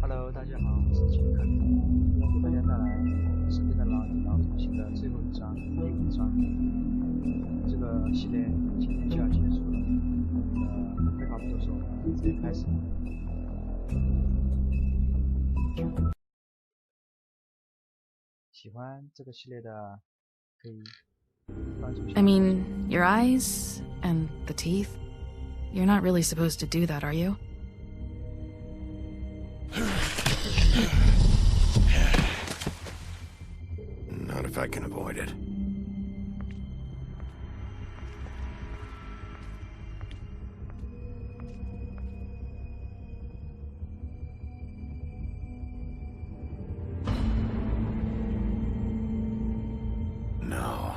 Hello， 大家好，我是金肯，给大家带来《我们身边的狼与狼同行》的最后一章，第五章。这个系列今天就要结束了，废话不多说，我们直接开始。喜欢这个系列的可以关注一下。 I mean, your eyes and the teeth. You're not really supposed to do that, are you? Not if I can avoid it. No.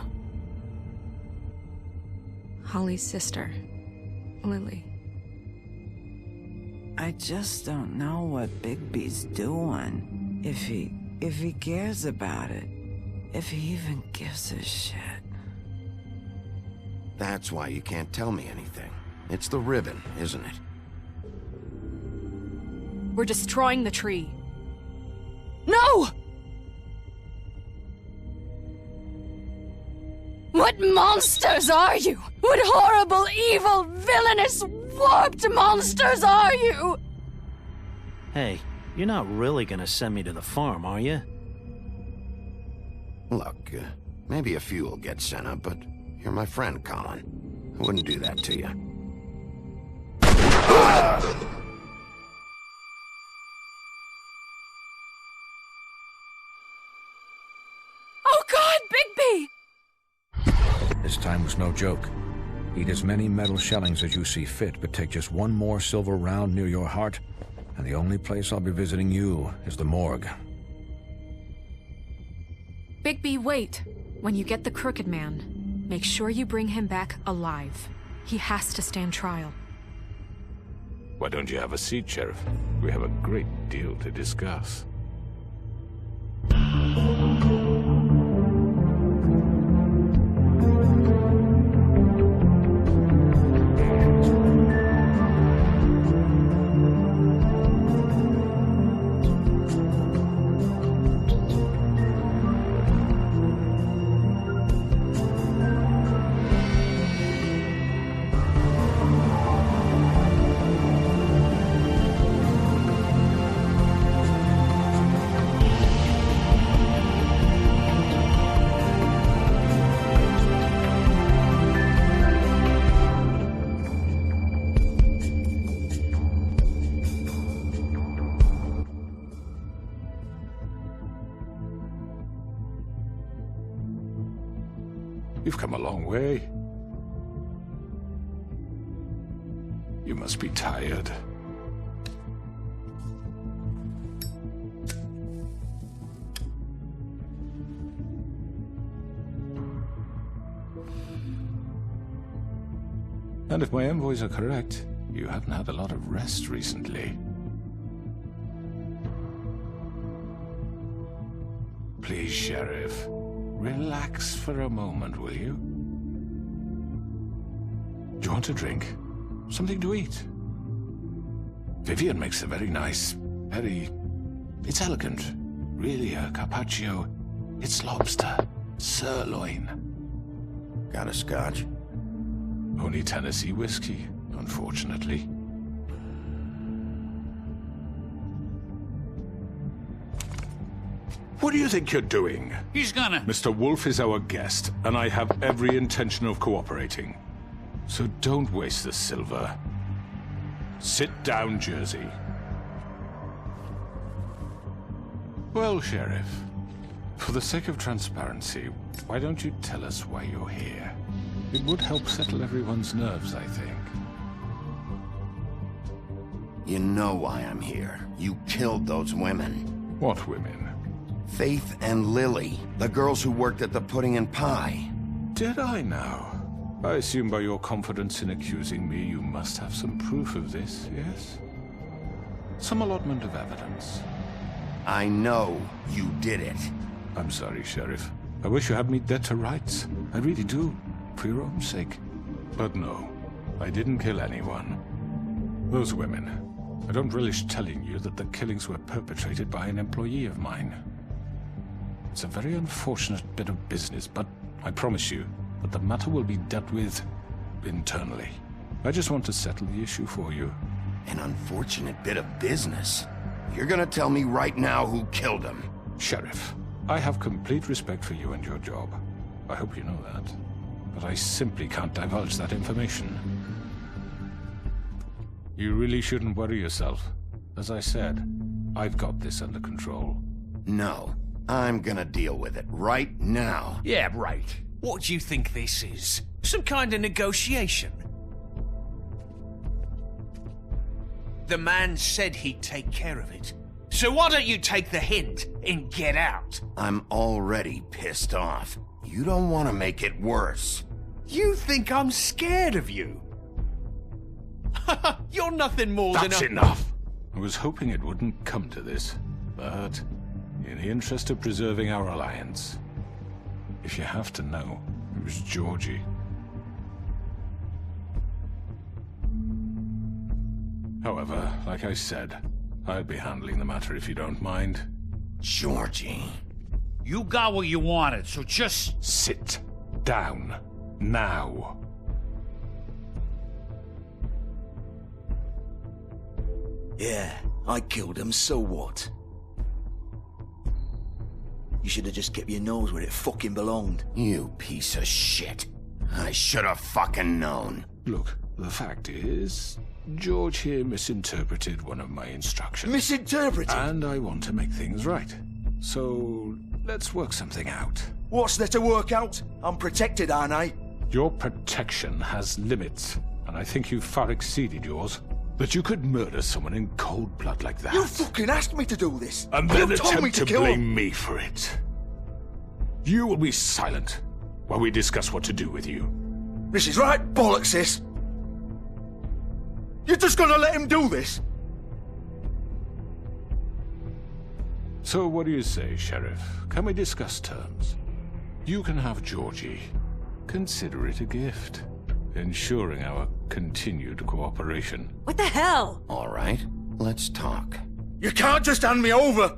Holly's sister, Lily. I just don't know what Bigby's doing. If he cares about it. If he even gives a shit. That's why you can't tell me anything. It's the ribbon, isn't it? We're destroying the tree. No! What monsters are you? What horrible, evil, villainous, warped monsters are you? Hey, you're not really gonna send me to the farm, are you? Look, maybe a few will get sent up, but you're my friend, Colin. I wouldn't do that to you. Oh God, Bigby! This time was no joke. Eat as many metal shellings as you see fit, but take just one more silver round near your heart, and the only place I'll be visiting you is the morgue. Bigby, wait. When you get the Crooked Man, make sure you bring him back alive. He has to stand trial. Why don't you have a seat, Sheriff? We have a great deal to discuss. You've come a long way. You must be tired. And if my envoys are correct, you haven't had a lot of rest recently. Please, Sheriff. Relax for a moment, will you? Do you want a drink? Something to eat? Vivian makes a very nice, it's elegant. Really a carpaccio. It's lobster. Sirloin. Got a scotch? Only Tennessee whiskey, unfortunately. What do you think you're doing? He's gonna... Mr. Wolf is our guest, and I have every intention of cooperating. So don't waste the silver. Sit down, Jersey. Well, Sheriff, for the sake of transparency, why don't you tell us why you're here? It would help settle everyone's nerves, I think. You know why I'm here. You killed those women. What women? Faith and Lily, the girls who worked at the Pudding and Pie. Did I now? I assume by your confidence in accusing me, you must have some proof of this, yes? Some allotment of evidence. I know you did it. I'm sorry, Sheriff. I wish you had me dead to rights. I really do, for your own sake. But no, I didn't kill anyone. Those women, I don't relish telling you that the killings were perpetrated by an employee of mine. It's a very unfortunate bit of business, but I promise you that the matter will be dealt with internally. I just want to settle the issue for you. An unfortunate bit of business? You're gonna tell me right now who killed him? Sheriff, I have complete respect for you and your job. I hope you know that. But I simply can't divulge that information. You really shouldn't worry yourself. As I said, I've got this under control. No, I'm gonna deal with it right now. Yeah, right. What do you think this is? Some kind of negotiation? The man said he'd take care of it. So why don't you take the hint and get out? I'm already pissed off. You don't want to make it worse. You think I'm scared of you? You're nothing more than a... That's enough! I was hoping it wouldn't come to this, but in the interest of preserving our alliance, if you have to know, it was Georgie. However, like I said, I'll be handling the matter if you don't mind. Georgie. You got what you wanted, so just... Sit down. Now. Yeah, I killed him, so what? You should have just kept your nose where it fucking belonged. You piece of shit. I should have fucking known. Look, the fact is, George here misinterpreted one of my instructions. Misinterpreted? And I want to make things right. So, let's work something out. What's there to work out? I'm protected, aren't I? Your protection has limits, and I think you've far exceeded yours. That you could murder someone in cold blood like that. You fucking asked me to do this. And then you told me attempt to blame me for it. You will be silent while we discuss what to do with you. This is right bollocks, sis. You're just gonna let him do this? So what do you say, Sheriff? Can we discuss terms? You can have Georgie. Consider it a gift, ensuring our continued cooperation. What the hell? All right, let's talk. You can't just hand me over!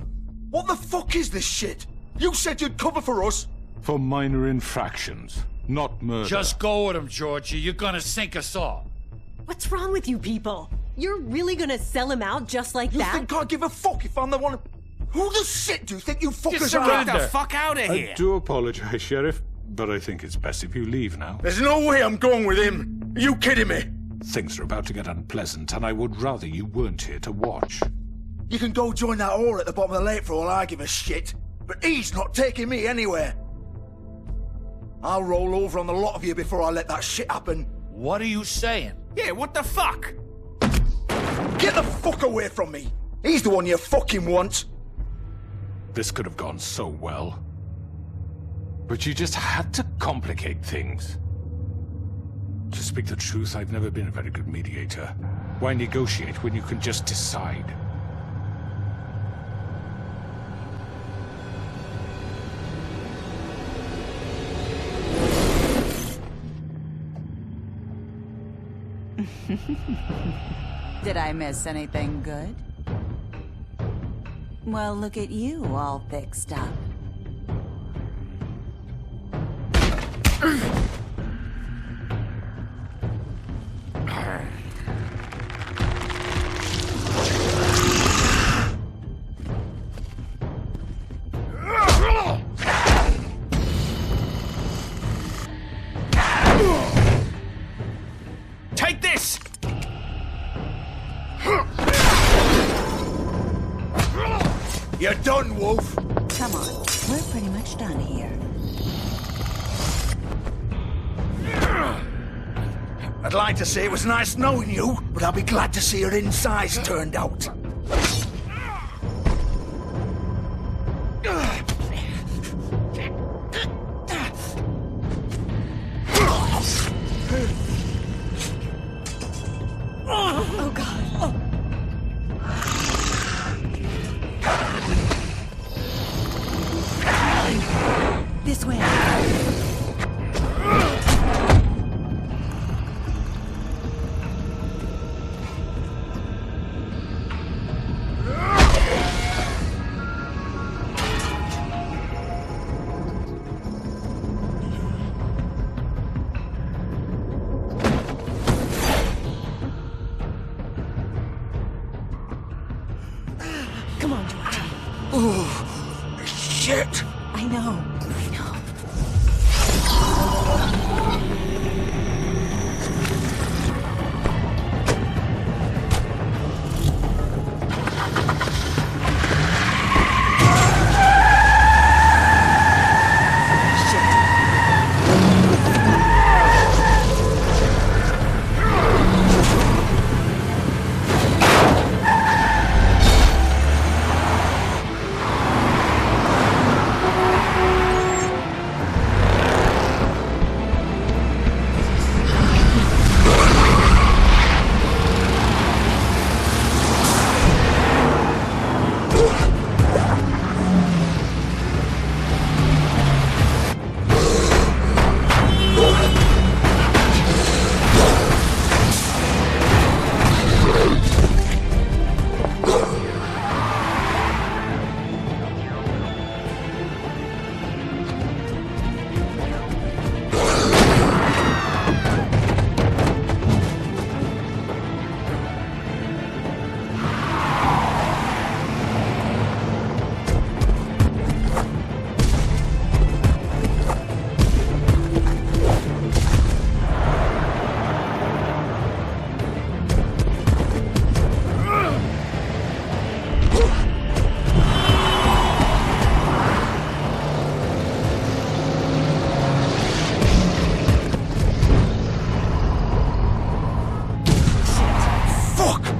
What the fuck is this shit? You said you'd cover for us! For minor infractions, not murder. Just go with him, Georgie. You're gonna sink us all. What's wrong with you people? You're really gonna sell him out just like that? You think I give a fuck if I'm the one... Who the shit do you think you fuckers Get are? the fuck out of here! I do apologize, Sheriff, but I think it's best if you leave now. There's no way I'm going with him. Are you kidding me? Things are about to get unpleasant, and I would rather you weren't here to watch. You can go join that whore at the bottom of the lake for all I give a shit. But he's not taking me anywhere. I'll roll over on the lot of you before I let that shit happen. What are you saying? Yeah, what the fuck? Get the fuck away from me! He's the one you fucking want! This could have gone so well. But you just had to complicate things. To speak the truth, I've never been a very good mediator. Why negotiate when you can just decide? Did I miss anything good? Well, look at you, all fixed up. Take this! You're done, Wolf! Come on, we're pretty much done here. I'd like to say it was nice knowing you, but I'll be glad to see your insides turned out. Oh, God. Oh. This way. Come on, Georgie. Oh, shit! I know.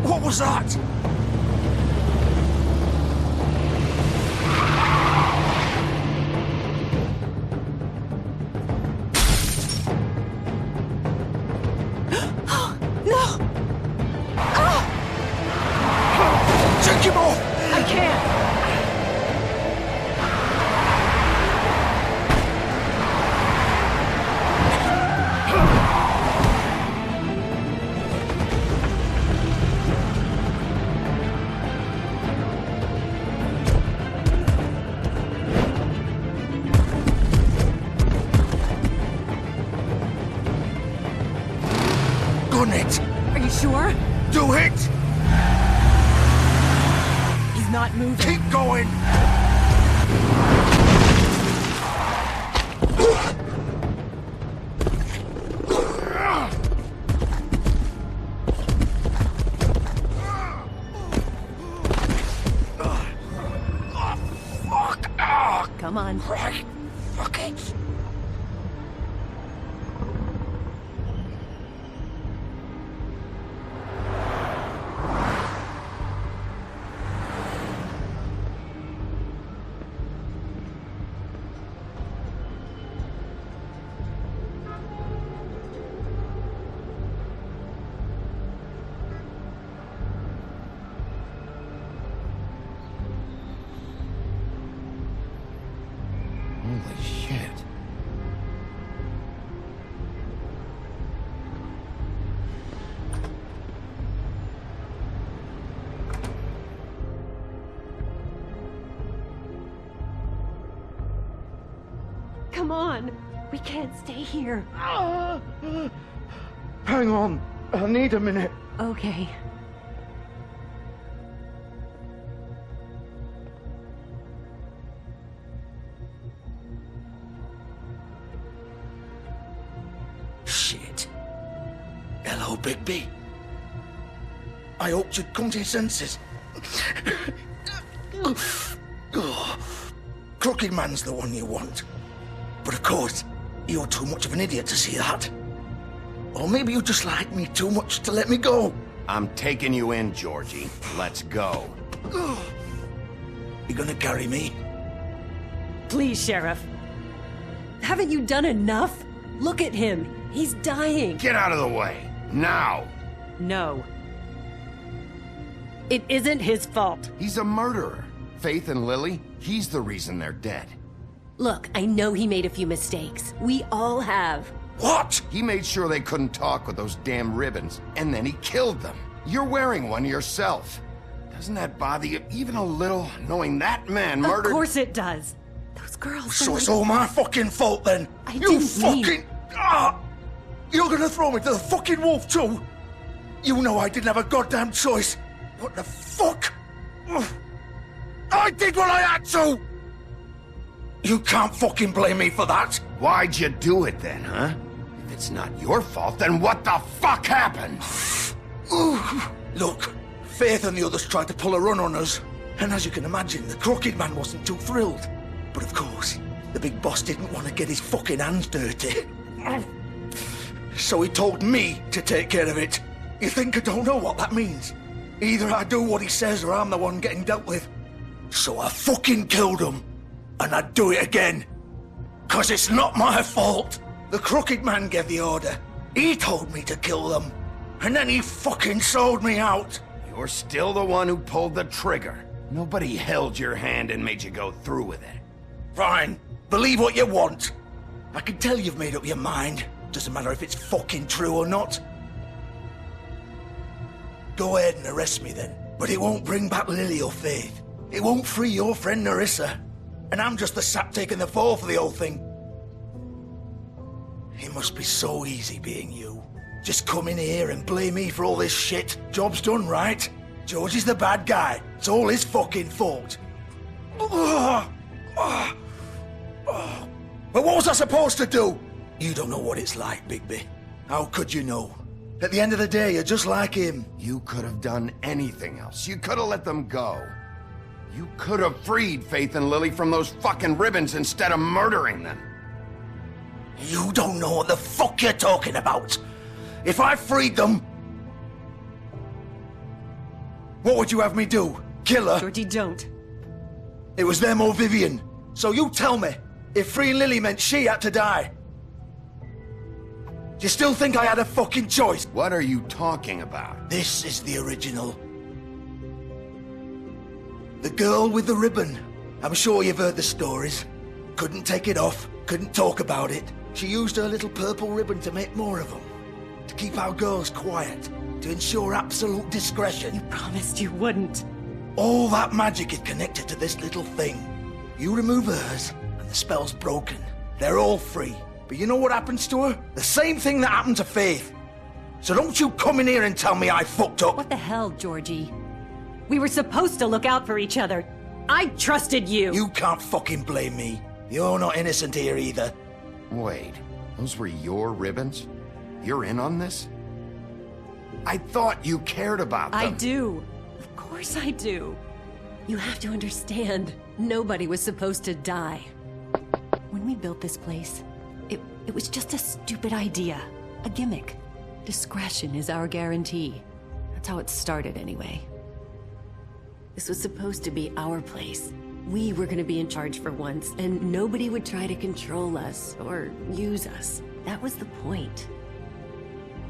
What was that? No! Take him off! I can't! Gun it! Are you sure? Do it! He's not moving. Keep going! Come on. Right. Fuck it. Holy shit. Come on. We can't stay here. Hang on. I need a minute. Okay. Shit. Hello, Bigby. I hoped you'd come to your senses. Crooked Man's the one you want. But of course, you're too much of an idiot to see that. Or maybe you just like me too much to let me go. I'm taking you in, Georgie. Let's go. You gonna carry me? Please, Sheriff. Haven't you done enough? Look at him. He's dying. Get out of the way. Now. No. It isn't his fault. He's a murderer. Faith and Lily, he's the reason they're dead. Look, I know he made a few mistakes. We all have. What? He made sure they couldn't talk with those damn ribbons, and then he killed them. You're wearing one yourself. Doesn't that bother you even a little, knowing that man murdered— Of course it does. Those girls— So it's all my fucking fault then? You fucking— You're gonna throw me to the fucking wolf too? You know I didn't have a goddamn choice. What the fuck? I did what I had to! You can't fucking blame me for that! Why'd you do it then, huh? If it's not your fault, then what the fuck happened? Look, Faith and the others tried to pull a run on us. And as you can imagine, the Crooked Man wasn't too thrilled. But of course, the big boss didn't want to get his fucking hands dirty. So he told me to take care of it. You think I don't know what that means? Either I do what he says or I'm the one getting dealt with. So I fucking killed him. And I'd do it again. 'Cause it's not my fault. The Crooked Man gave the order. He told me to kill them. And then he fucking sold me out. You're still the one who pulled the trigger. Nobody held your hand and made you go through with it. Fine. Believe what you want. I can tell you've made up your mind. Doesn't matter if it's fucking true or not. Go ahead and arrest me then. But it won't bring back Lily or Faith. It won't free your friend Nerissa. And I'm just the sap taking the fall for the whole thing. It must be so easy being you. Just come in here and blame me for all this shit. Job's done, right? George is the bad guy. It's all his fucking fault. But what was I supposed to do? You don't know what it's like, Bigby. How could you know? At the end of the day, you're just like him. You could have done anything else. You could have let them go. You could have freed Faith and Lily from those fucking ribbons instead of murdering them. You don't know what the fuck you're talking about. If I freed them... What would you have me do? Kill her? Georgie, don't. It was them or Vivian. So you tell me, if freeing Lily meant she had to die, do you still think I had a fucking choice? What are you talking about? This is the original. The girl with the ribbon. I'm sure you've heard the stories. Couldn't take it off, couldn't talk about it. She used her little purple ribbon to make more of them. To keep our girls quiet. To ensure absolute discretion. You promised you wouldn't. All that magic is connected to this little thing. You remove hers, and the spell's broken. They're all free. But you know what happens to her? The same thing that happened to Faith. So don't you come in here and tell me I fucked up. What the hell, Georgie? We were supposed to look out for each other. I trusted you. You can't fucking blame me. You're not innocent here either. Wait, those were your ribbons? You're in on this? I thought you cared about them. I do. Of course I do. You have to understand, nobody was supposed to die. When we built this place, it was just a stupid idea. A gimmick. Discretion is our guarantee. That's how it started anyway. This was supposed to be our place. We were gonna be in charge for once, and nobody would try to control us or use us. That was the point.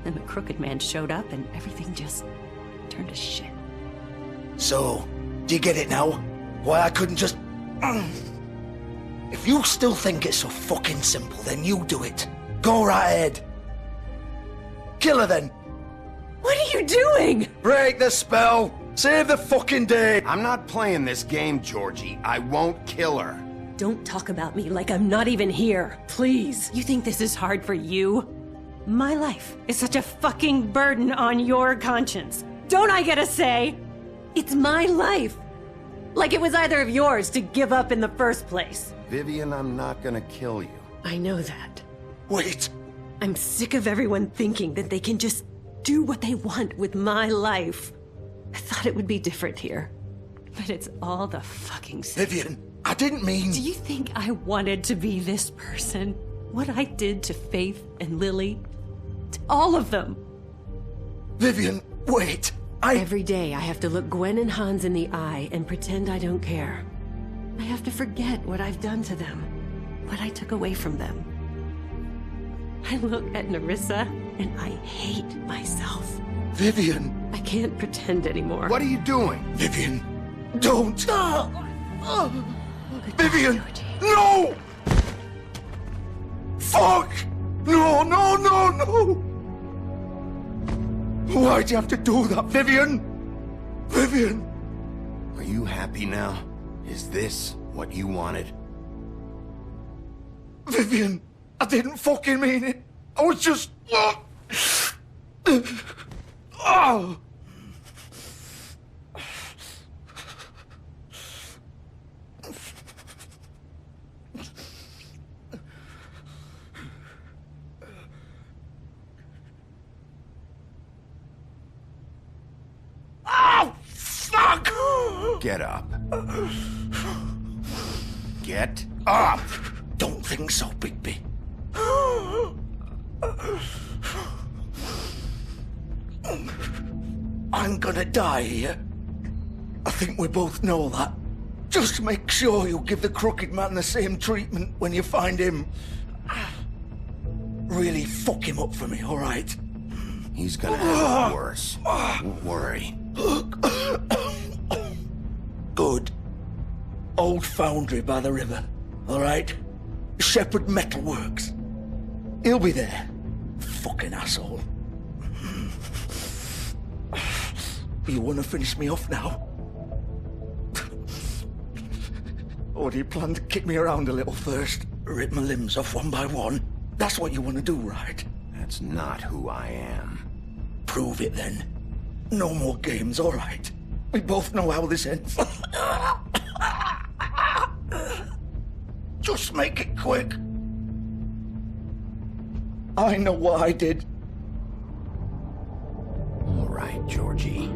Then the Crooked Man showed up and everything just turned to shit. So, do you get it now? Why I couldn't just... If you still think it's so fucking simple, then you do it. Go right ahead. Kill her then. What are you doing? Break the spell. Save the fucking day. I'm not playing this game, Georgie. I won't kill her. Don't talk about me like I'm not even here. Please. You think this is hard for you? My life is such a fucking burden on your conscience. Don't I get a say? It's my life. Like it was either of yours to give up in the first place. Vivian, I'm not gonna kill you. I know that. Wait. I'm sick of everyone thinking that they can just do what they want with my life. I thought it would be different here. But it's all the fucking same. Vivian, I didn't mean... Do you think I wanted to be this person? What I did to Faith and Lily? To all of them. Vivian, wait. Every day I have to look Gwen and Hans in the eye and pretend I don't care. I have to forget what I've done to them. What I took away from them. I look at Nerissa and I hate myself. Vivian. I can't pretend anymore. What are you doing? Vivian, don't. Vivian, no! Fuck! No, no, no, no! Why'd you have to do that, Vivian? Vivian! Are you happy now? Is this what you wanted? Vivian, I didn't fucking mean it. I was just... Get up. Get up! Don't think so, Bigby. I'm gonna die here. I think we both know that. Just make sure you give the crooked man the same treatment when you find him. Really fuck him up for me, all right? He's gonna have it worse. Don't worry. Good. Old foundry by the river, all right? Shepherd Metalworks. He'll be there. Fucking asshole. You want to finish me off now? Or do you plan to kick me around a little first? Rip my limbs off one by one? That's what you want to do, right? That's not who I am. Prove it then. No more games, all right? We both know how this ends. Just make it quick. I know what I did. All right, Georgie.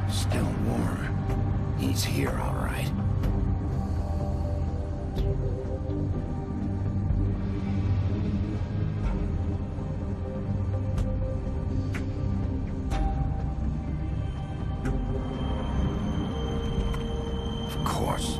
Still warm. He's here, all right. Of course.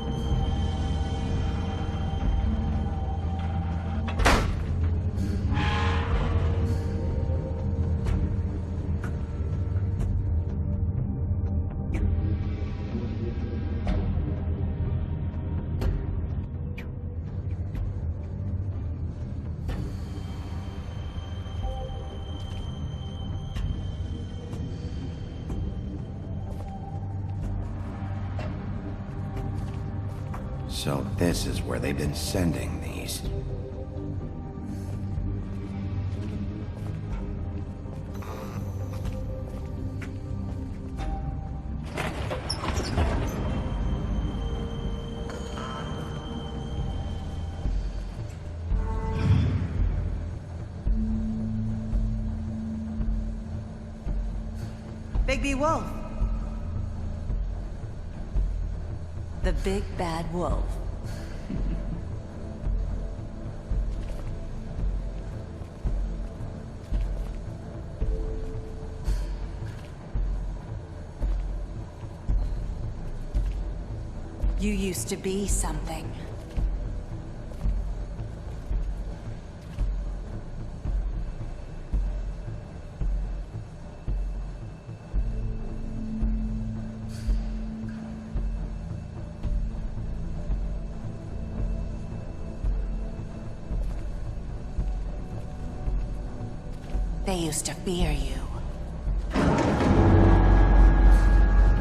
So this is where they've been sending these. Bigby Wolf. The big bad wolf. You used to be something. They used to fear you.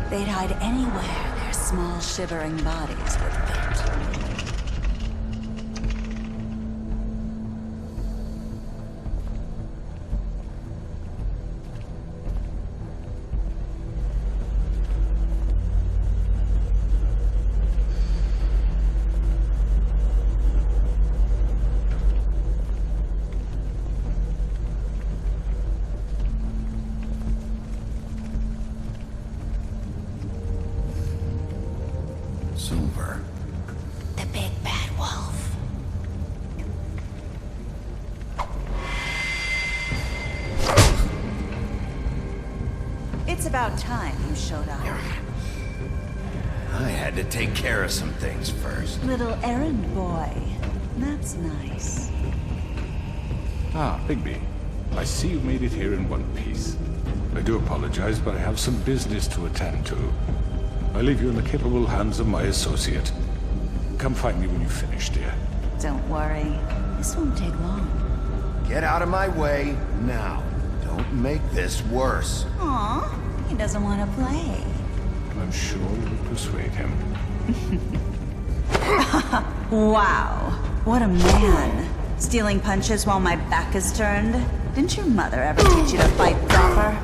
They'd hide anywhere their small, shivering bodies would fit. Silver. The big bad wolf. It's about time you showed up. I had to take care of some things first. Little errand boy. That's nice. Ah, Bigby. I see you made it here in one piece. I do apologize, but I have some business to attend to. I leave you in the capable hands of my associate. Come find me when you finish, dear. Don't worry. This won't take long. Get out of my way now. Don't make this worse. Aw, he doesn't want to play. I'm sure you'll persuade him. Wow, what a man. Stealing punches while my back is turned? Didn't your mother ever teach you to fight proper?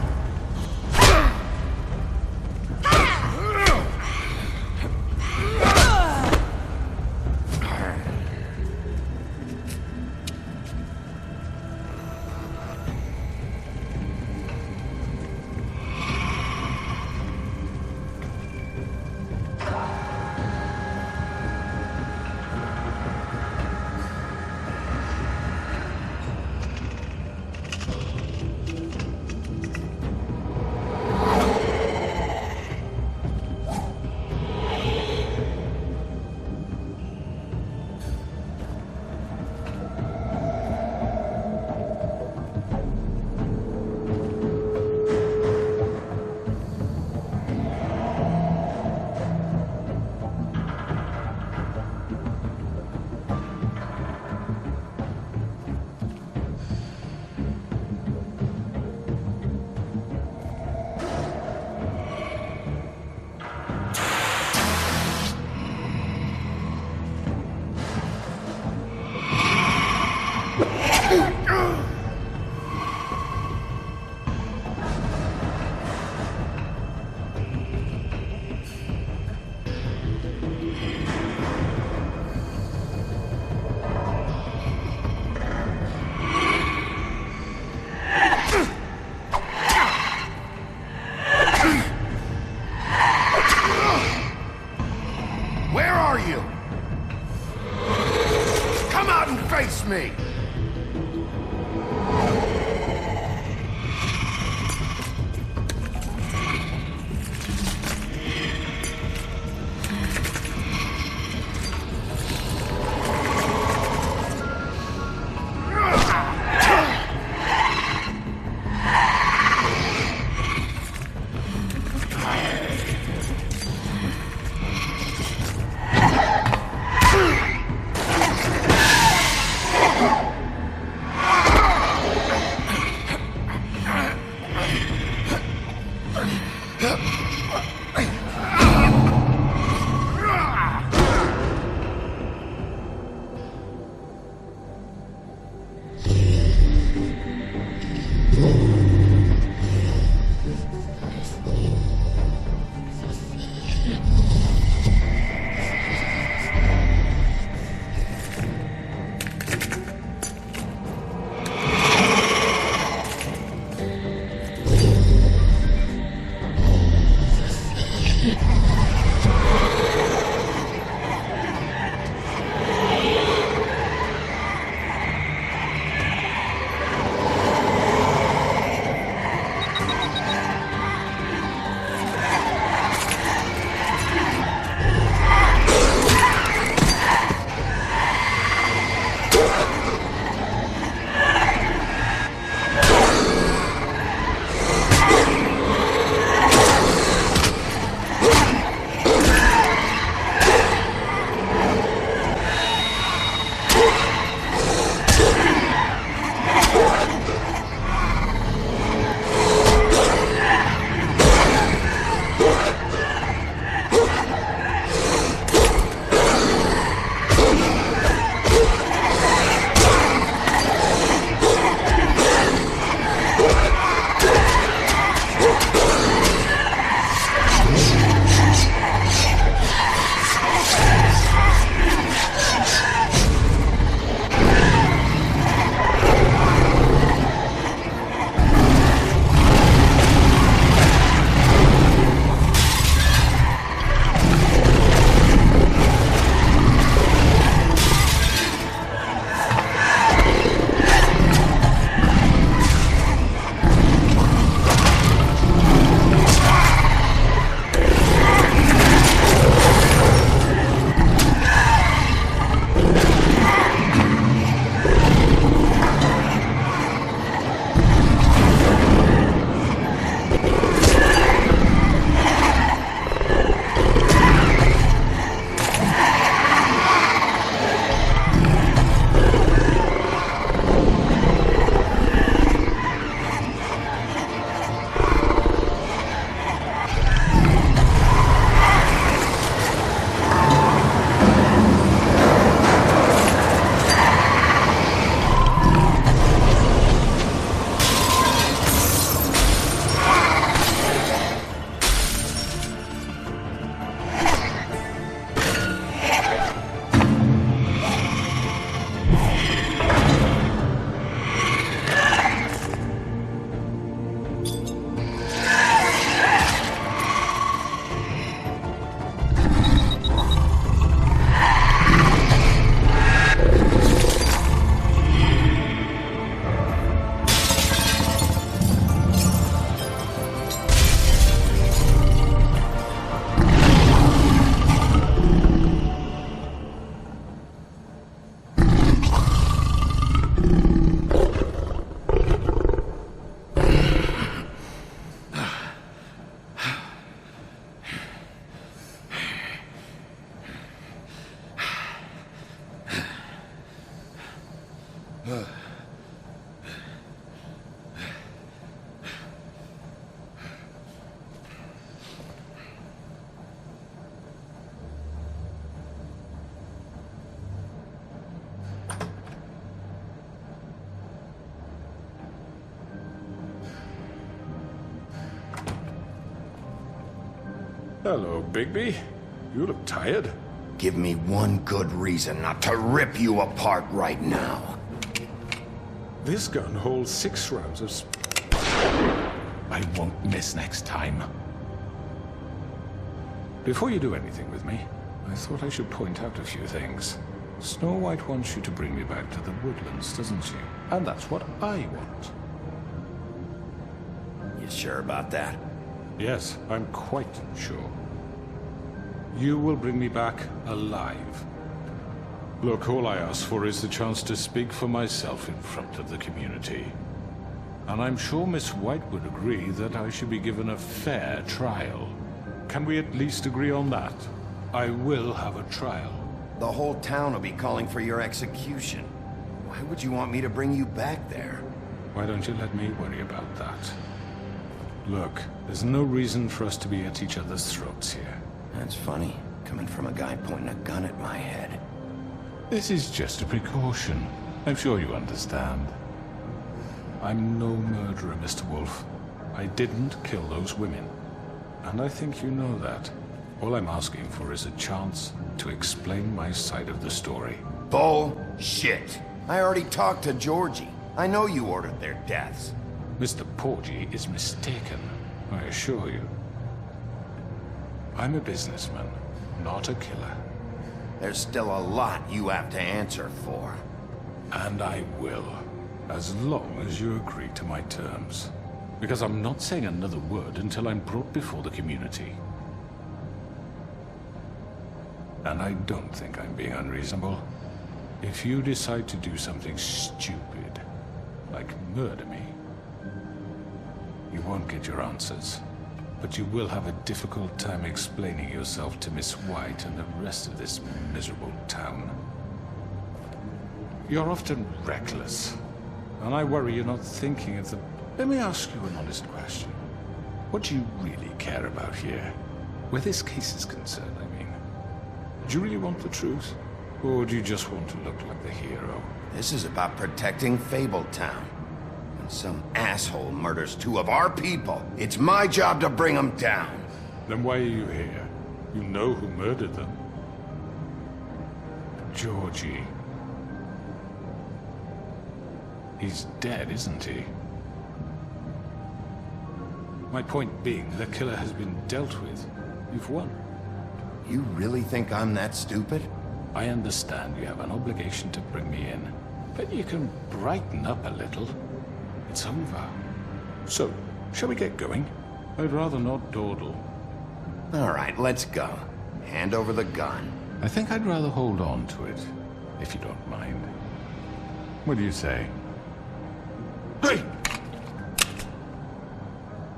Where are you? Come out and face me! Hello, Bigby. You look tired. Give me one good reason not to rip you apart right now. This gun holds 6 rounds of... I won't miss next time. Before you do anything with me, I thought I should point out a few things. Snow White wants you to bring me back to the woodlands, doesn't she? And that's what I want. You sure about that? Yes, I'm quite sure. You will bring me back alive. Look, all I ask for is the chance to speak for myself in front of the community. And I'm sure Miss White would agree that I should be given a fair trial. Can we at least agree on that? I will have a trial. The whole town will be calling for your execution. Why would you want me to bring you back there? Why don't you let me worry about that? Look, there's no reason for us to be at each other's throats here. That's funny, coming from a guy pointing a gun at my head. This is just a precaution. I'm sure you understand. I'm no murderer, Mr. Wolf. I didn't kill those women. And I think you know that. All I'm asking for is a chance to explain my side of the story. Bullshit. I already talked to Georgie. I know you ordered their deaths. Mr. Porgy is mistaken, I assure you. I'm a businessman, not a killer. There's still a lot you have to answer for. And I will, as long as you agree to my terms. Because I'm not saying another word until I'm brought before the community. And I don't think I'm being unreasonable. If you decide to do something stupid, like murder me, you won't get your answers. But you will have a difficult time explaining yourself to Miss White and the rest of this miserable town. You're often reckless, and I worry you're not thinking of the... Let me ask you an honest question. What do you really care about here? Where this case is concerned, I mean. Do you really want the truth? Or do you just want to look like the hero? This is about protecting Fabletown. When some asshole murders 2 of our people, it's my job to bring them down. Then why are you here? You know who murdered them. Georgie. He's dead, isn't he? My point being, the killer has been dealt with. You've won. You really think I'm that stupid? I understand you have an obligation to bring me in, but you can brighten up a little. It's over. So, shall we get going? I'd rather not dawdle. All right, let's go. Hand over the gun. I think I'd rather hold on to it, if you don't mind. What do you say? Hey!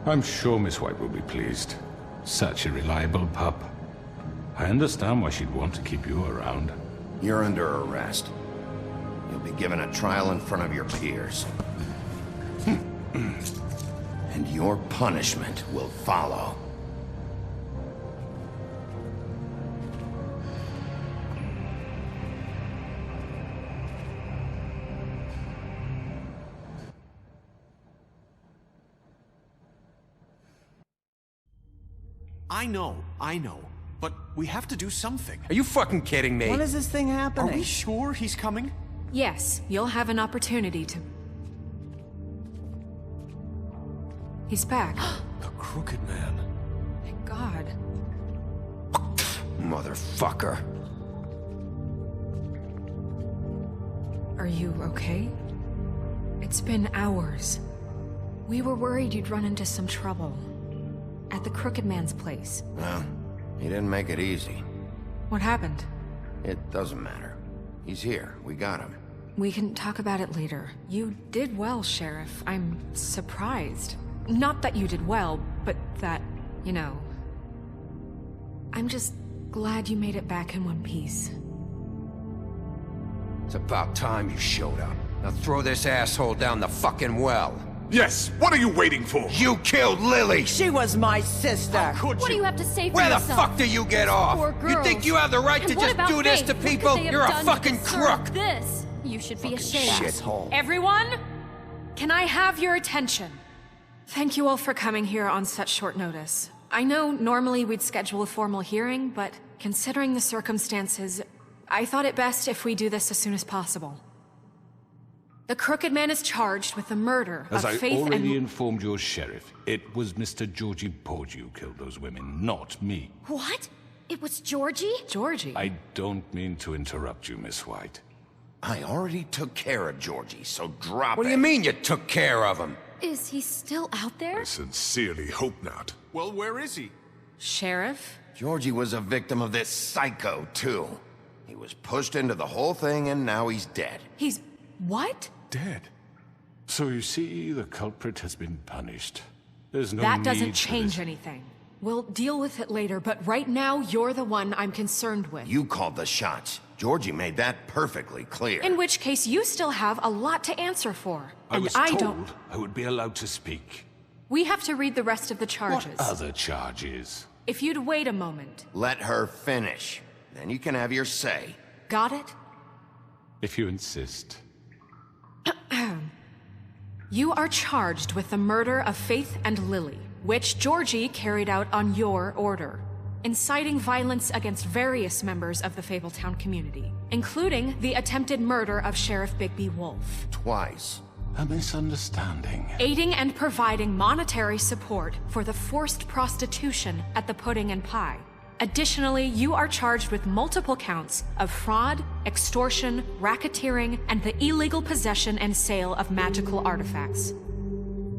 I'm sure Miss White will be pleased. Such a reliable pup. I understand why she'd want to keep you around. You're under arrest. You'll be given a trial in front of your peers. And your punishment will follow. I know. But we have to do something. Are you fucking kidding me? When is this thing happening? Are we sure he's coming? Yes, you'll have an opportunity to... He's back. The Crooked Man. Thank God. Motherfucker. Are you okay? It's been hours. We were worried you'd run into some trouble. At the Crooked Man's place. Well, he didn't make it easy. What happened? It doesn't matter. He's here. We got him. We can talk about it later. You did well, Sheriff. I'm surprised. Not that you did well, but that, you know... I'm just glad you made it back in one piece. It's about time you showed up. Now throw this asshole down the fucking well. Yes, what are you waiting for? You killed Lily! She was my sister. How could What do you have to say for Where yourself? the fuck do you get off? Poor You girls. think you have the right And to what just about do this Faith? to What could people? they have You're a done to fucking deserve crook! This. You should be ashamed. Shithole. Everyone, can I have your attention? Thank you all for coming here on such short notice. I know normally we'd schedule a formal hearing, but considering the circumstances, I thought it best if we do this as soon as possible. The Crooked Man is charged with the murder of Faith and... As I already informed your sheriff, it was Mr. Georgie Porgy who killed those women, not me. What? It was Georgie? Georgie? I don't mean to interrupt you, Miss White. I already took care of Georgie, so drop it. What do you mean you took care of him? Is he still out there? I sincerely hope not. Well, where is he? Sheriff? Georgie was a victim of this psycho, too. He was pushed into the whole thing, and now he's dead. He's... what? Dead. So you see, the culprit has been punished. There's no That need doesn't for change this. anything. We'll deal with it later, but right now, you're the one I'm concerned with. You called the shots. Georgie made that perfectly clear. In which case, you still have a lot to answer for. I was don't... told I would be allowed to speak. We have to read the rest of the charges. What other charges? If you'd wait a moment. Let her finish. Then you can have your say. Got it? If you insist. You are charged with the murder of Faith and Lily, which Georgie carried out on your order, inciting violence against various members of the Fabletown community, including the attempted murder of Sheriff Bigby Wolf. Twice. A misunderstanding. Aiding and providing monetary support for the forced prostitution at the Pudding and Pie. Additionally, you are charged with multiple counts of fraud, extortion, racketeering, and the illegal possession and sale of magical artifacts.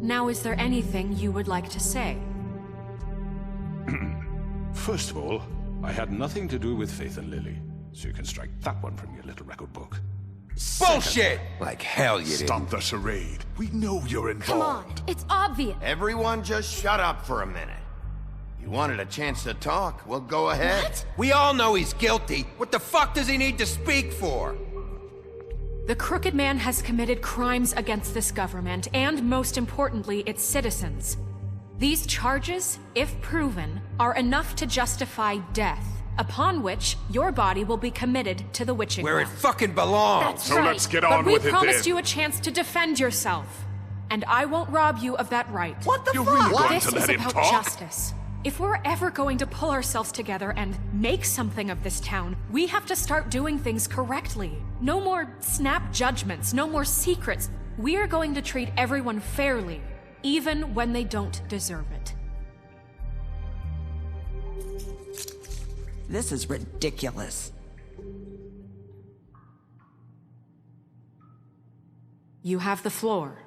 Now, is there anything you would like to say? First of all, I had nothing to do with Faith and Lily, so you can strike that one from your little record book. Bullshit! Like hell you didn't. Stop the charade. We know you're involved. Come on, it's obvious. Everyone just shut up for a minute. You wanted a chance to talk, well, go ahead. What? We all know he's guilty. What the fuck does he need to speak for? The Crooked Man has committed crimes against this government, and most importantly, its citizens. These charges, if proven, are enough to justify death, upon which your body will be committed to the witching Where it well. fucking belongs. That's So right. let's get on But with we it promised then. you a chance to defend yourself, and I won't rob you of that right. What the You're fuck? really going This to is let him about talk? justice. If we're ever going to pull ourselves together and make something of this town, we have to start doing things correctly. No more snap judgments, no more secrets. We are going to treat everyone fairly, even when they don't deserve it. This is ridiculous. You have the floor.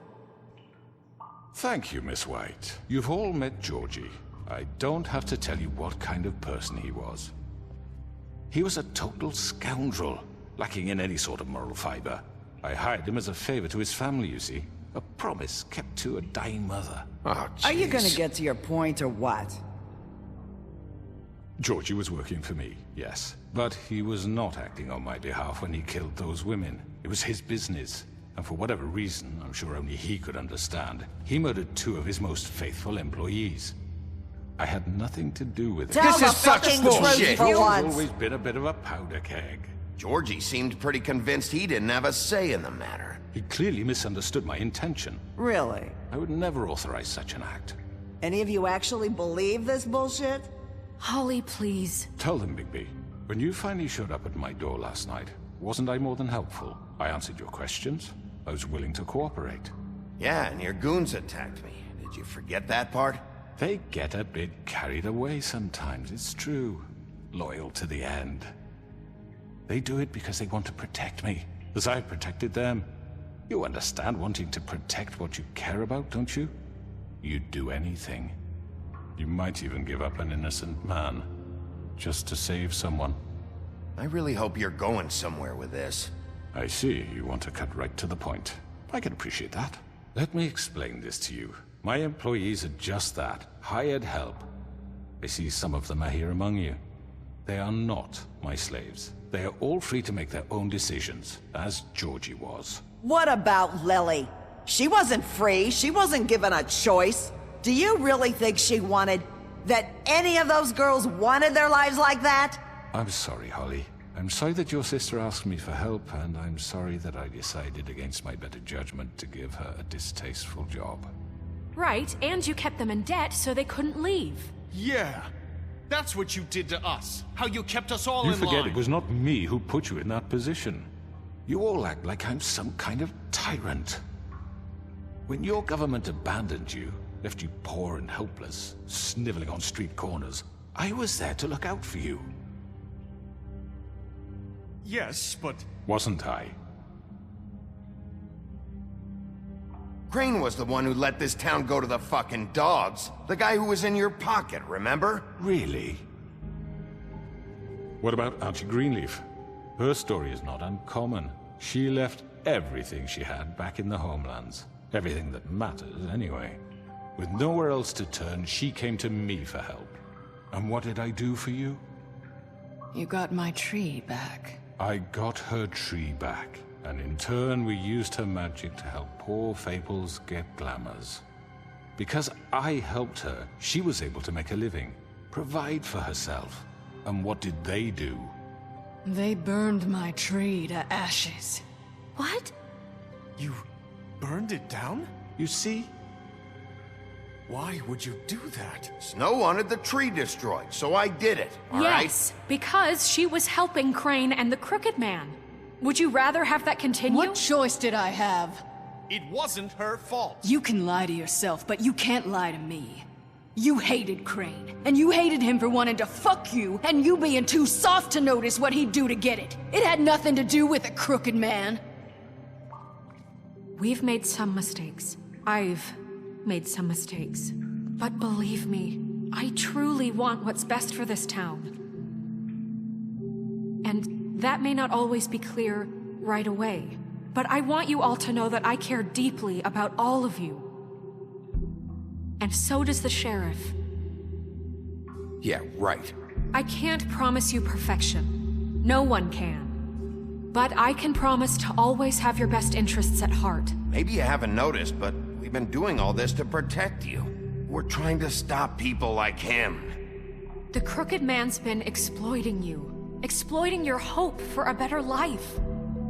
Thank you, Miss White. You've all met Georgie. I don't have to tell you what kind of person he was. He was a total scoundrel, lacking in any sort of moral fiber. I hired him as a favor to his family, you see. A promise kept to a dying mother. Oh, Are you gonna jeez. get to your point or what? Georgie was working for me, yes. But he was not acting on my behalf when he killed those women. It was his business. And for whatever reason, I'm sure only he could understand, he murdered 2 of his most faithful employees. I had nothing to do with it. Tell This the is such fucking bullshit. truth for He's once. always been a bit of a powder keg. Georgie seemed pretty convinced he didn't have a say in the matter. He clearly misunderstood my intention. Really? I would never authorize such an act. Any of you actually believe this bullshit? Holly, please. Tell them, Bigby. When you finally showed up at my door last night, wasn't I more than helpful? I answered your questions. I was willing to cooperate. Yeah, and your goons attacked me. Did you forget that part? They get a bit carried away sometimes, it's true. Loyal to the end. They do it because they want to protect me, as I protected them. You understand wanting to protect what you care about, don't you? You'd do anything. You might even give up an innocent man, just to save someone. I really hope you're going somewhere with this. I see, you want to cut right to the point. I can appreciate that. Let me explain this to you. My employees are just that, hired help. I see some of them are here among you. They are not my slaves. They are all free to make their own decisions, as Georgie was. What about Lily? She wasn't free. She wasn't given a choice. Do you really think she wanted... that any of those girls wanted their lives like that? I'm sorry, Holly. I'm sorry that your sister asked me for help, and I'm sorry that I decided against my better judgment to give her a distasteful job. Right, and you kept them in debt so they couldn't leave. Yeah. That's what you did to us. How you kept us all You in forget line. it was not me who put you in that position. You all act like I'm some kind of tyrant. When your government abandoned you, left you poor and helpless, sniveling on street corners, I was there to look out for you. Yes, but... Wasn't I? Crane was the one who let this town go to the fucking dogs. The guy who was in your pocket, remember? Really? What about Archie Greenleaf? Her story is not uncommon. She left everything she had back in the homelands. Everything that matters, anyway. With nowhere else to turn, she came to me for help. And what did I do for you? You got my tree back. I got her tree back. And in turn, we used her magic to help poor Fables get glamours. Because I helped her, she was able to make a living, provide for herself. And what did they do? They burned my tree to ashes. What? You burned it down? You see? Why would you do that? Snow wanted the tree destroyed, so I did it, all right? Yes, because she was helping Crane and the Crooked Man. Would you rather have that continue? What choice did I have? It wasn't her fault. You can lie to yourself, but you can't lie to me. You hated Crane, and you hated him for wanting to fuck you, and you being too soft to notice what he'd do to get it. It had nothing to do with the Crooked Man. We've made some mistakes. I've made some mistakes. But believe me, I truly want what's best for this town. And that may not always be clear right away, but I want you all to know that I care deeply about all of you. And so does the sheriff. Yeah, right. I can't promise you perfection. No one can. But I can promise to always have your best interests at heart. Maybe you haven't noticed, but we've been doing all this to protect you. We're trying to stop people like him. The Crooked Man's been exploiting you. Exploiting your hope for a better life.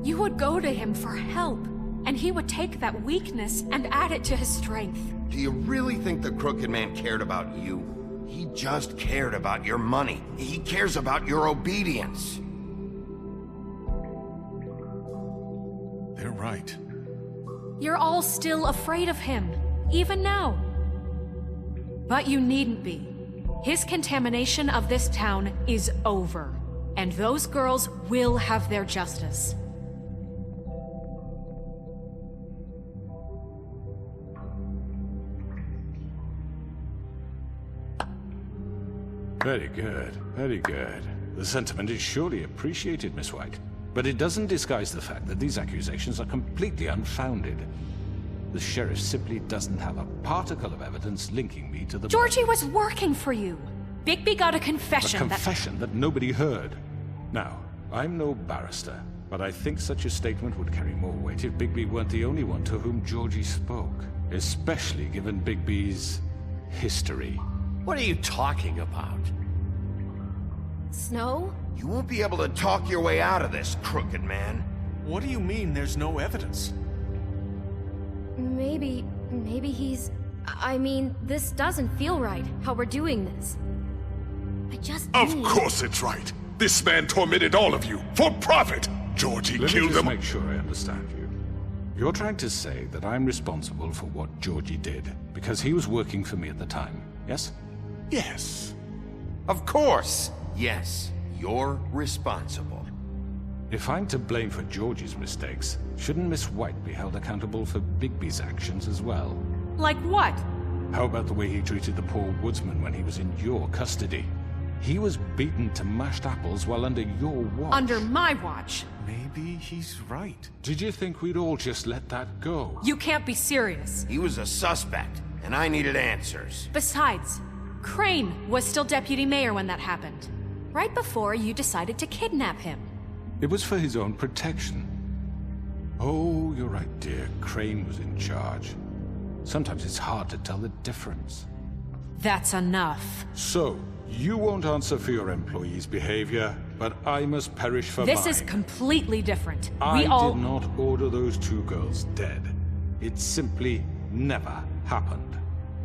You would go to him for help, and he would take that weakness and add it to his strength. Do you really think the Crooked Man cared about you? He just cared about your money. He cares about your obedience. They're right. You're all still afraid of him, even now. But you needn't be. His contamination of this town is over. And those girls will have their justice. Very good, very good. The sentiment is surely appreciated, Miss White. But it doesn't disguise the fact that these accusations are completely unfounded. The sheriff simply doesn't have a particle of evidence linking me to the... Georgie was working for you. Bigby got a confession A confession that nobody heard. Now, I'm no barrister, but I think such a statement would carry more weight if Bigby weren't the only one to whom Georgie spoke. Especially given Bigby's history. What are you talking about? Snow? You won't be able to talk your way out of this, Crooked Man. What do you mean there's no evidence? Maybe he's... I mean, this doesn't feel right, how we're doing this. I just Of need... course it's right. This man tormented all of you, for profit! Georgie killed them... Let me just make sure I understand you. You're trying to say that I'm responsible for what Georgie did, because he was working for me at the time, yes? Yes. Of course, yes. You're responsible. If I'm to blame for Georgie's mistakes, shouldn't Miss White be held accountable for Bigby's actions as well? Like what? How about the way he treated the poor woodsman when he was in your custody? He was beaten to mashed apples while under your watch. Under my watch. Maybe he's right. Did you think we'd all just let that go? You can't be serious. He was a suspect, and I needed answers. Besides, Crane was still deputy mayor when that happened. Right before you decided to kidnap him. It was for his own protection. Oh, you're right, dear. Crane was in charge. Sometimes it's hard to tell the difference. That's enough. So, you won't answer for your employees' behavior, but I must perish for mine. This is completely different. I did not order those two girls dead. It simply never happened.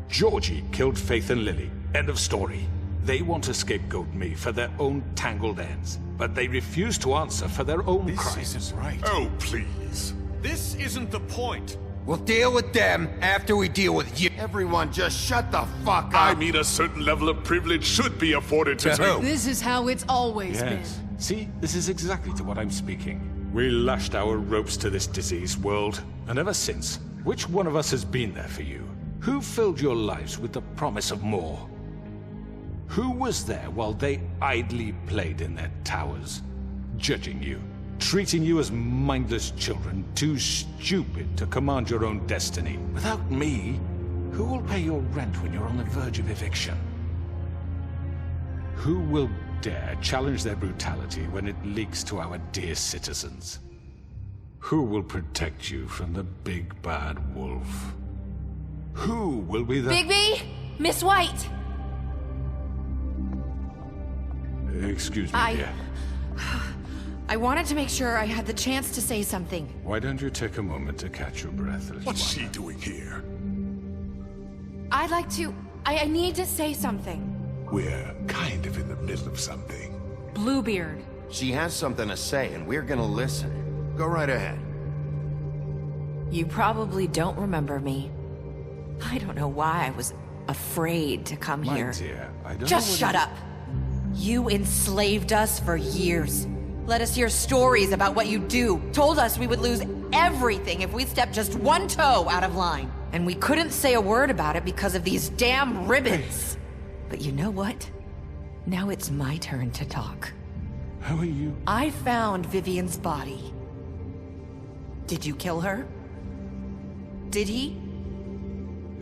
Georgie killed Faith and Lily. End of story. They want to scapegoat me for their own tangled ends, but they refuse to answer for their own crimes. This isn't right. Oh, please. This isn't the point. We'll deal with them after we deal with you. Everyone just shut the fuck up. I mean, a certain level of privilege should be afforded to me. This is how it's always been. Yes. See, this is exactly to what I'm speaking. We lashed our ropes to this diseased world, and ever since, which one of us has been there for you? Who filled your lives with the promise of more? Who was there while they idly played in their towers, judging you, treating you as mindless children, too stupid to command your own destiny? Without me, who will pay your rent when you're on the verge of eviction? Who will dare challenge their brutality when it leaks to our dear citizens? Who will protect you from the big bad wolf? Who will be the— Bigby! Miss White! Excuse me, dear. I wanted to make sure I had the chance to say something. Why don't you take a moment to catch your breath? What's she doing here? I'd like to... I need to say something. We're kind of in the middle of something. Bluebeard. She has something to say, and we're gonna listen. Go right ahead. You probably don't remember me. I don't know why I was afraid to come here. Dear, I don't Just know shut up! You enslaved us for years. Let us hear stories about what you do. Told us we would lose everything if we stepped just one toe out of line. And we couldn't say a word about it because of these damn ribbons. But you know what? Now it's my turn to talk. How are you? I found Vivian's body. Did you kill her? Did he?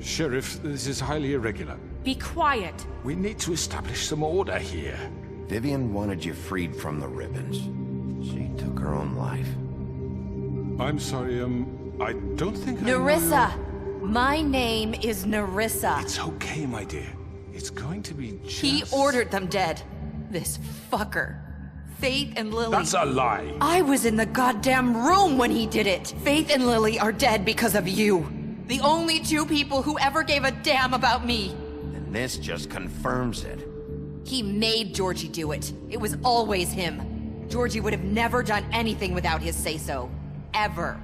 Sheriff, this is highly irregular. Be quiet. We need to establish some order here. Vivian wanted you freed from the ribbons. She took her own life. I'm sorry, I don't think Nerissa! My name is Nerissa. It's okay, my dear. It's going to be just... He ordered them dead. This fucker. Faith and Lily... That's a lie. I was in the goddamn room when he did it. Faith and Lily are dead because of you. The only two people who ever gave a damn about me. And this just confirms it. He made Georgie do it. It was always him. Georgie would have never done anything without his say-so. Ever.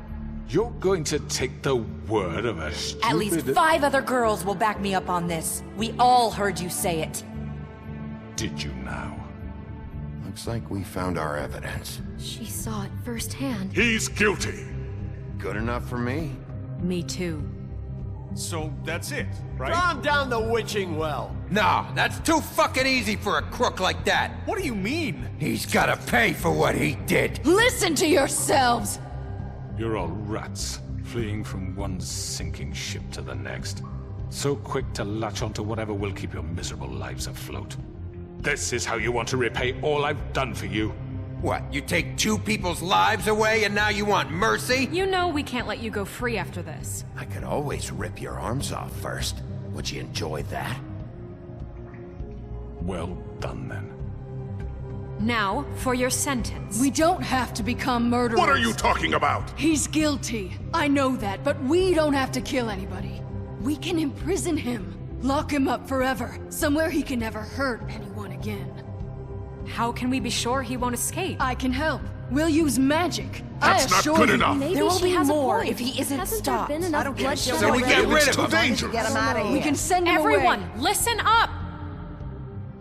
You're going to take the word of a stupid... At least 5 other girls will back me up on this. We all heard you say it. Did you now? Looks like we found our evidence. She saw it firsthand. He's guilty. Good enough for me. Me too. So that's it, right? Calm down the witching well. No, that's too fucking easy for a crook like that. What do you mean? He's gotta pay for what he did. Listen to yourselves! You're all rats, fleeing from one sinking ship to the next. So quick to latch onto whatever will keep your miserable lives afloat. This is how you want to repay all I've done for you? What, you take 2 people's lives away and now you want mercy? You know we can't let you go free after this. I could always rip your arms off first. Would you enjoy that? Well done, then. Now, for your sentence. We don't have to become murderers. What are you talking about? He's guilty. I know that, but we don't have to kill anybody. We can imprison him. Lock him up forever. Somewhere he can never hurt anyone again. How can we be sure he won't escape? I can help. We'll use magic. That's not good enough. Maybe there will she be has more a point. if he isn't Hasn't stopped. there been enough I don't get bloodshed So we get already? rid of It's too him. dangerous. Get him out of here. We can send him Everyone, away. listen up!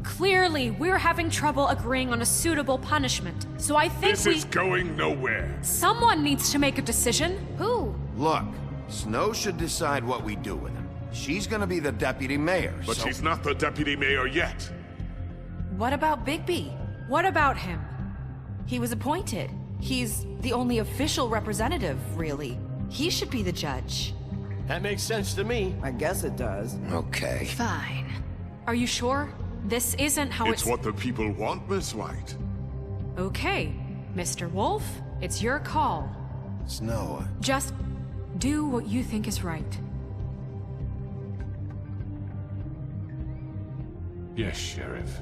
Clearly, we're having trouble agreeing on a suitable punishment, so I think This is going nowhere. Someone needs to make a decision. Who? Look, Snow should decide what we do with him. She's gonna be the deputy mayor, But so... she's not the deputy mayor yet. What about Bigby? What about him? He was appointed. He's the only official representative, really. He should be the judge. That makes sense to me. I guess it does. Okay. Fine. Are you sure? This isn't how It's what the people want, Miss White. Okay, Mr. Wolf, it's your call. Snow, Just do what you think is right. Yes, Sheriff.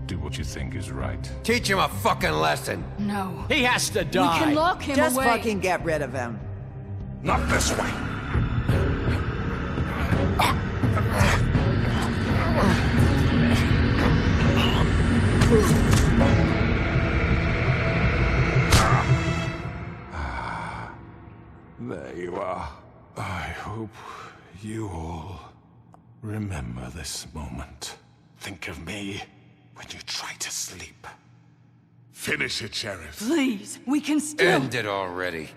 Do what you think is right. Teach him a fucking lesson. No. He has to We die. can lock him Just away. fucking get rid of him. Not this way. You all remember this moment. Think of me when you try to sleep. Finish it, Sheriff. Please, we can still... End it already.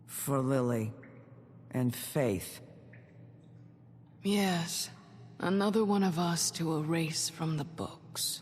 For Lily and Faith. Yes, another one of us to erase from the books.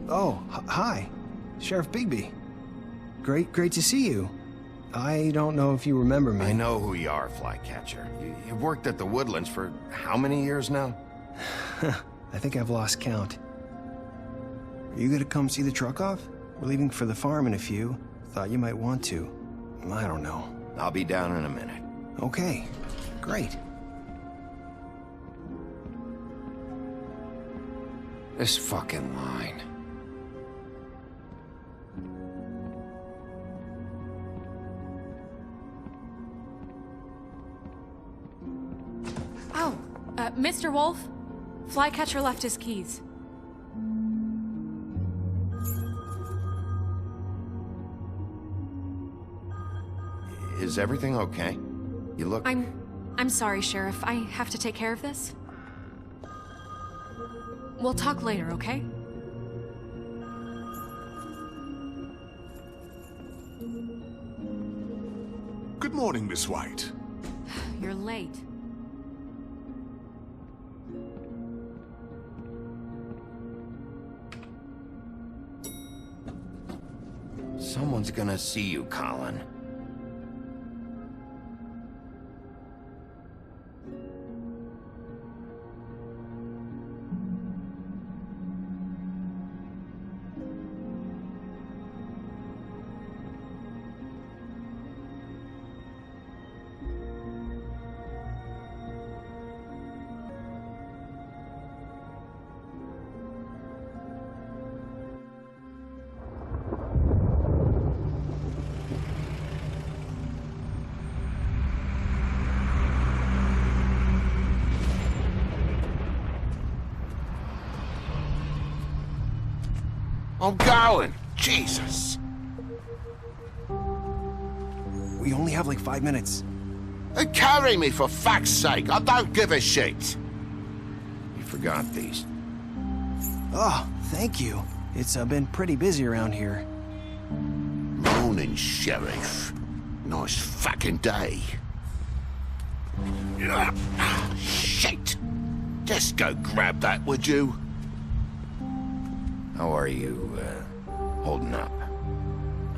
Oh, hi. Sheriff Bigby. Great to see you. I don't know if you remember me. I know who you are, Flycatcher. You've worked at the Woodlands for how many years now? I think I've lost count. Are you gonna come see the truck off? We're leaving for the farm in a few. Thought you might want to. I don't know. I'll be down in a minute. Okay, great. This fucking line. Oh, Mr. Wolf? Flycatcher left his keys. Is everything okay? You look... I'm sorry, Sheriff. I have to take care of this. We'll talk later, okay? Good morning, Miss White. You're late. Someone's gonna see you, Colin. I'm going! Jesus! We only have like 5 minutes. Carry me, for fuck's sake! I don't give a shit! You forgot these. Oh, thank you. It's been pretty busy around here. Morning, Sheriff. Nice fucking day. Shit! Just go grab that, would you? How are you, holding up?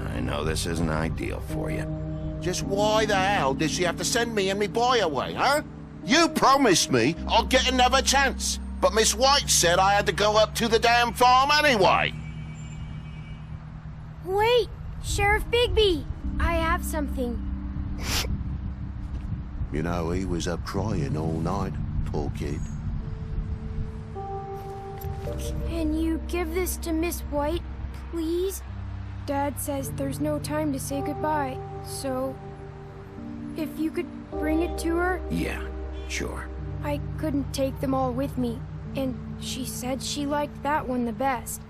I know this isn't ideal for you. Just why the hell did she have to send me and me boy away, huh? You promised me I'd get another chance, but Miss White said I had to go up to the damn farm anyway. Wait, Sheriff Bigby, I have something. You know, he was up crying all night, poor kid. Can you give this to Miss White, please? Dad says there's no time to say goodbye, so if you could bring it to her? Yeah, sure. I couldn't take them all with me, and she said she liked that one the best.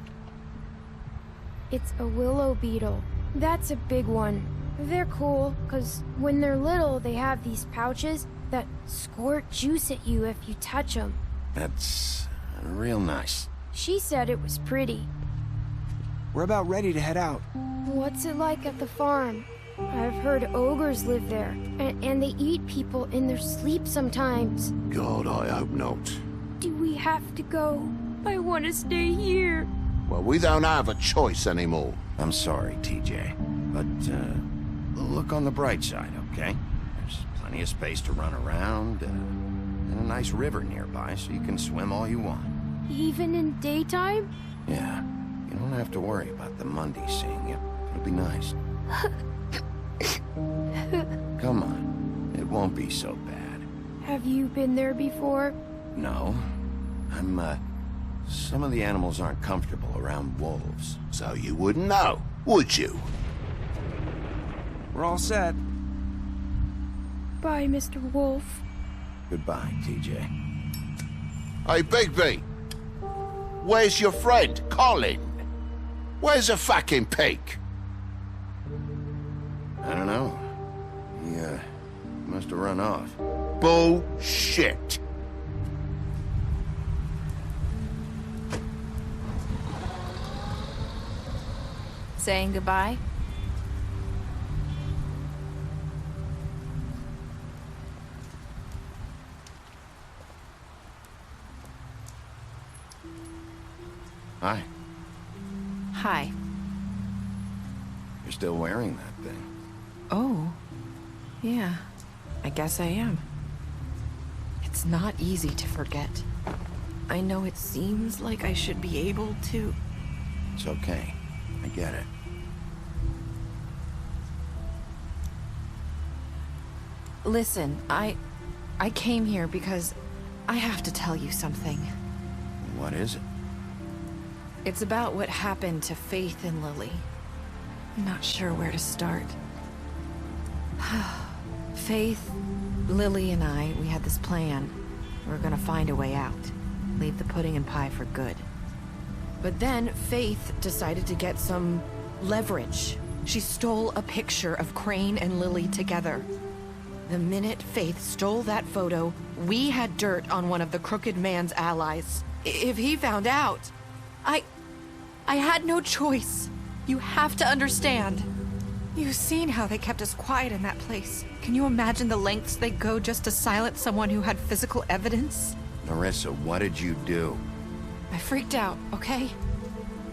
It's a willow beetle. That's a big one. They're cool, because when they're little, they have these pouches that squirt juice at you if you touch them. That's real nice. She said it was pretty. We're about ready to head out. What's it like at the farm? I've heard ogres live there, and they eat people in their sleep sometimes. God, I hope not. Do we have to go? I want to stay here. Well, we don't have a choice anymore. I'm sorry, TJ. But, look on the bright side, okay? There's plenty of space to run around, and a nice river nearby, so you can swim all you want. Even in daytime? Yeah. You don't have to worry about the Monday seeing you. It'll be nice. Come on. It won't be so bad. Have you been there before? No. Some of the animals aren't comfortable around wolves. So you wouldn't know, would you? We're all set. Bye, Mr. Wolf. Goodbye, TJ. Hey, Bigby. Where's your friend, Colin? Where's the fucking pig? I don't know. He, must have run off. Bullshit. Saying goodbye? Hi. Hi. You're still wearing that thing. Oh. Yeah. I guess I am. It's not easy to forget. I know it seems like I should be able to... It's okay. I get it. Listen, I came here because I have to tell you something. What is it? It's about what happened to Faith and Lily. I'm not sure where to start. Faith, Lily, and I, we had this plan. We were gonna find a way out. Leave the pudding and pie for good. But then Faith decided to get some leverage. She stole a picture of Crane and Lily together. The minute Faith stole that photo, we had dirt on one of the Crooked Man's allies. If he found out, I had no choice. You have to understand. You've seen how they kept us quiet in that place. Can you imagine the lengths they'd go just to silence someone who had physical evidence? Marissa, what did you do? I freaked out, okay?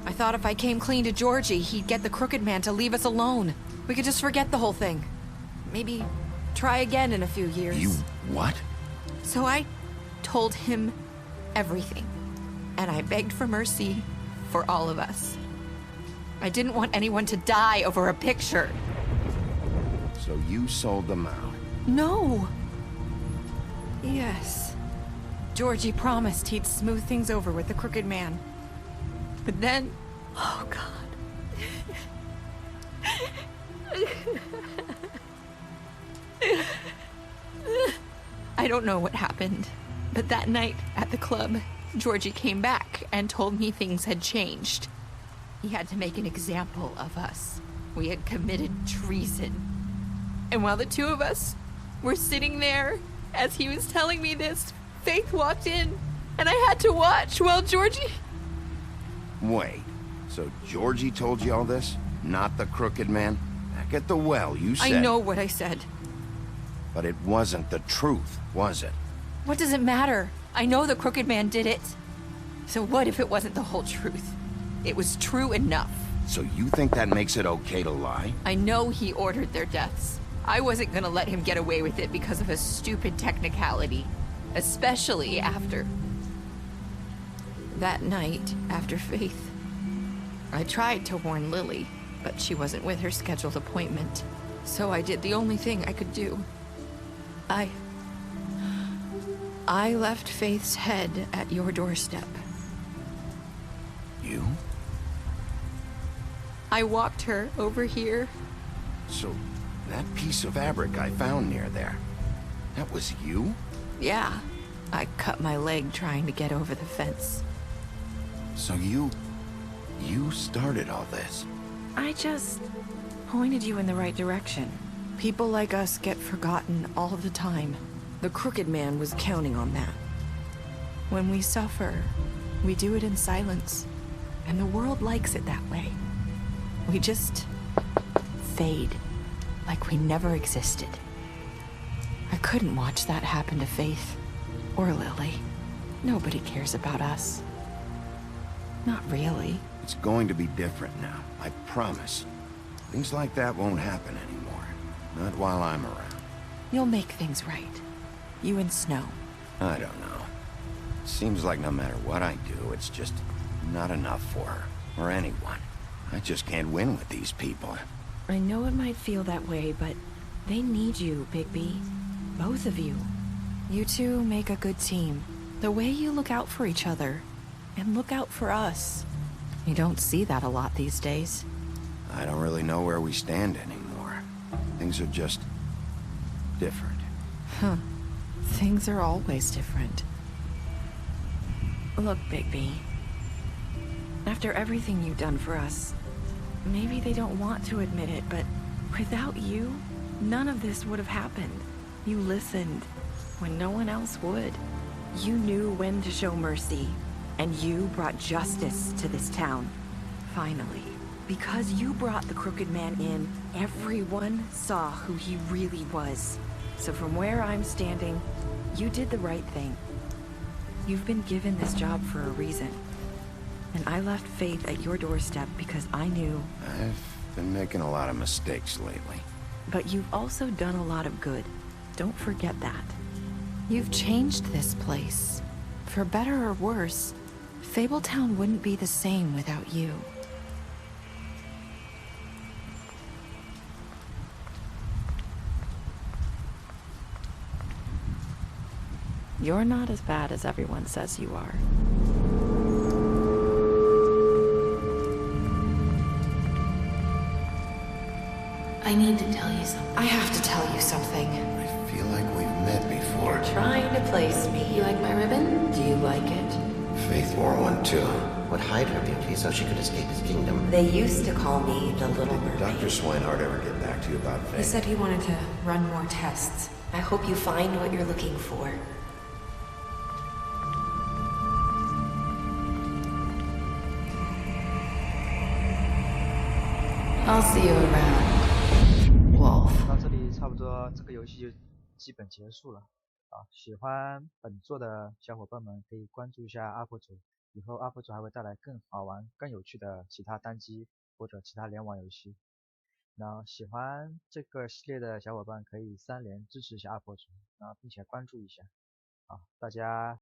I thought if I came clean to Georgie, he'd get the Crooked Man to leave us alone. We could just forget the whole thing. Maybe try again in a few years. You what? So I told him everything. And I begged for mercy for all of us. I didn't want anyone to die over a picture. So you sold them out? No. Yes. Georgie promised he'd smooth things over with the Crooked Man. But then... Oh, God. I don't know what happened, but that night at the club, Georgie came back and told me things had changed. He had to make an example of us. We had committed treason. And while the two of us were sitting there, as he was telling me this, Faith walked in, and I had to watch while Georgie... Wait, so Georgie told you all this? Not the Crooked Man? Back at the well, you said... I know what I said. But it wasn't the truth, was it? What does it matter? I know the Crooked Man did it. So what if it wasn't the whole truth? It was true enough. So you think that makes it okay to lie? I know he ordered their deaths. I wasn't gonna let him get away with it because of a stupid technicality. Especially after... that night, after Faith. I tried to warn Lily, but she wasn't with her scheduled appointment. So I did the only thing I could do. I left Faith's head at your doorstep. You? I walked her over here. So, that piece of fabric I found near there, that was you? Yeah. I cut my leg trying to get over the fence. So you started all this? I just pointed you in the right direction. People like us get forgotten all the time. The Crooked Man was counting on that. When we suffer, we do it in silence. And the world likes it that way. We just fade, like we never existed. I couldn't watch that happen to Faith, or Lily. Nobody cares about us. Not really. It's going to be different now, I promise. Things like that won't happen anymore. Not while I'm around. You'll make things right. You and Snow. I don't know. It seems like no matter what I do, it's just not enough for her, or anyone. I just can't win with these people. I know it might feel that way, but they need you, Bigby. Both of you. You two make a good team. The way you look out for each other, and look out for us. You don't see that a lot these days. I don't really know where we stand anymore. Things are just different. Huh. Things are always different. Look, Bigby. After everything you've done for us, maybe they don't want to admit it, but without you, none of this would have happened. You listened when no one else would. You knew when to show mercy, and you brought justice to this town. Finally. Because you brought the Crooked Man in, everyone saw who he really was. So from where I'm standing, you did the right thing. You've been given this job for a reason. And I left Faith at your doorstep because I knew... I've been making a lot of mistakes lately. But you've also done a lot of good. Don't forget that. You've changed this place. For better or worse, Fabletown wouldn't be the same without you. You're not as bad as everyone says you are. I need to tell you something. I have to tell you something. I feel like we've met before. You're trying to place me. You like my ribbon? Do you like it? Faith wore one too. Would hide her beauty so she could escape his kingdom. They used to call me the Little Mermaid. Dr. Swinehart ever get back to you about Faith? He said he wanted to run more tests. I hope you find what you're looking for. I'll see you around, Wolf. 到这里差不多，这个游戏就基本结束了啊！喜欢本作的小伙伴们可以关注一下UP主，以后UP主还会带来更好玩、更有趣的其他单机或者其他联网游戏。那喜欢这个系列的小伙伴可以3连支持一下UP主，并且关注一下啊！大家